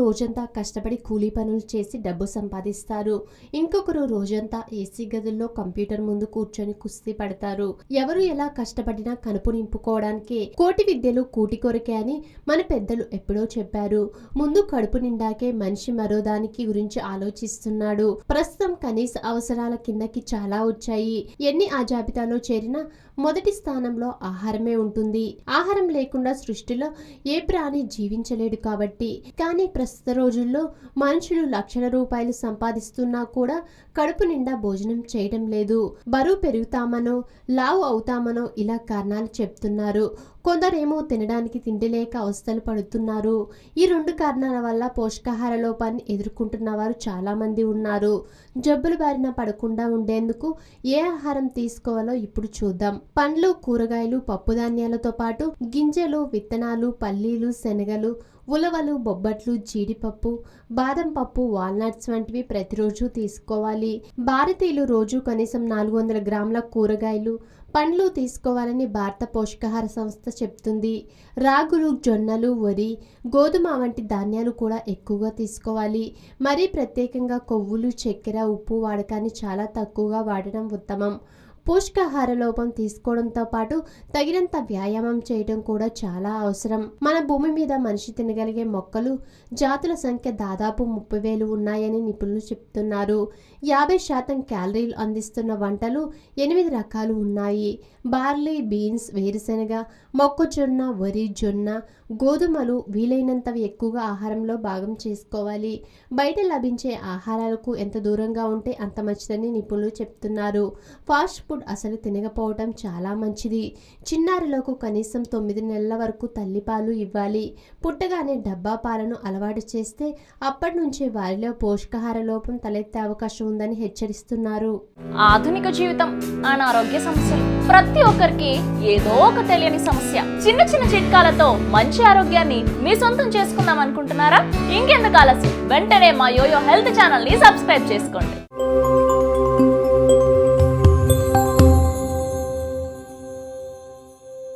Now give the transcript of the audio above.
రోజంతా కష్టపడి కూలీ పనులు చేసి డబ్బు సంపాదిస్తారు. ఇంకొకరు రోజంతా ఏసీ గదుల్లో కంప్యూటర్ ముందు కూర్చొని కుస్తీ పడతారు. ఎవరు ఎలా కష్టపడినా కనుపు నింపుకోవడానికే కోటి విద్యలు కూటి కొరకే అని మన పెద్దలు ఎప్పుడో చెప్పారు. ముందు కడుపు నిండాకే మనిషి మరో దానికి గురించి ఆలోచిస్తున్నాడు. ప్రస్తుతం కనీస అవసరాల కిందకి చాలా వచ్చాయి. ఎన్ని ఆ జాబితాలో చేరినా మొదటి స్థానంలో ఆహారమే ఉంటుంది. ఆహారం లేకుండా సృష్టిలో ఏ ప్రాణి జీవించలేడు కాబట్టి. కానీ ప్రస్తుత రోజుల్లో మనుషులు లక్షల రూపాయలు సంపాదిస్తున్నా కూడా కడుపు నిండా భోజనం చేయడం లేదు. బరువు పెరుగుతామనో లావు అవుతామనో ఇలా కారణాలు చెప్తున్నారు. కొందరేమో తినడానికి తిండి లేక అవస్థలు పడుతున్నారు. ఈ రెండు కారణాల వల్ల పోషకాహార లోపాన్ని ఎదుర్కొంటున్న వారు చాలా మంది ఉన్నారు. జబ్బుల బారిన పడకుండా ఉండేందుకు ఏ ఆహారం తీసుకోవాలో ఇప్పుడు చూద్దాం. పండ్లు, కూరగాయలు, పప్పుధాన్యాలతో పాటు గింజలు, విత్తనాలు, పల్లీలు, శనగలు, ఉలవలు, బొబ్బట్లు, జీడిపప్పు, బాదం పప్పు, వాల్నట్స్ వంటివి ప్రతిరోజు తీసుకోవాలి. భారతీయులు రోజు కనీసం 400 గ్రాముల కూరగాయలు, పండ్లు తీసుకోవాలని భారత పోషకాహార సంస్థ చెప్తుంది. రాగులు, జొన్నలు, వరి, గోధుమ వంటి ధాన్యాలు కూడా ఎక్కువగా తీసుకోవాలి. మరీ ప్రత్యేకంగా కొవ్వులు, చక్కెర, ఉప్పు వాడకాన్ని చాలా తక్కువగా వాడడం ఉత్తమం. పోషకాహార లోపం తీసుకోవడంతో పాటు తగినంత వ్యాయామం చేయడం కూడా చాలా అవసరం. మన భూమి మీద మనిషి తినగలిగే మొక్కలు జాతుల సంఖ్య దాదాపు 30,000 ఉన్నాయని నిపుణులు చెప్తున్నారు. 50% క్యాలరీలు అందిస్తున్న వంటలు 8 రకాలు ఉన్నాయి. బార్లీ, బీన్స్, వేరుశెనగ, మొక్కజొన్న, వరి, జొన్న, గోధుమలు వీలైనంతవి ఎక్కువగా ఆహారంలో భాగం చేసుకోవాలి. బయట లభించే ఆహారాలకు ఎంత దూరంగా ఉంటే అంత మంచిదని నిపుణులు చెప్తున్నారు. ఫాస్ట్ ఫుడ్ అసలు తినకపోవటం చాలా మంచిది. చిన్నారులకు కనీసం 9 నెలల వరకు తల్లిపాలు ఇవ్వాలి. పుట్టగానే డబ్బా పాలను అలవాటు చేస్తే అప్పటి నుంచే వారిలో పోషకాహార లోపం తలెత్తే అవకాశం ఉందని హెచ్చరిస్తున్నారు. ఆధునిక జీవితం, అనారోగ్య సమస్యలు ప్రతి ఒక్కరికి ఏదో ఒక తెలియని సమస్య. చిన్న చిన్న చిట్కాలతో మంచి ఆరోగ్యాన్ని మీ సొంతం చేసుకుందాం అనుకుంటున్నారా? ఇంకెందుకు ఆలస్యం, వెంటనే మా యోయో హెల్త్ ఛానల్ ని సబ్స్క్రైబ్ చేసుకోండి.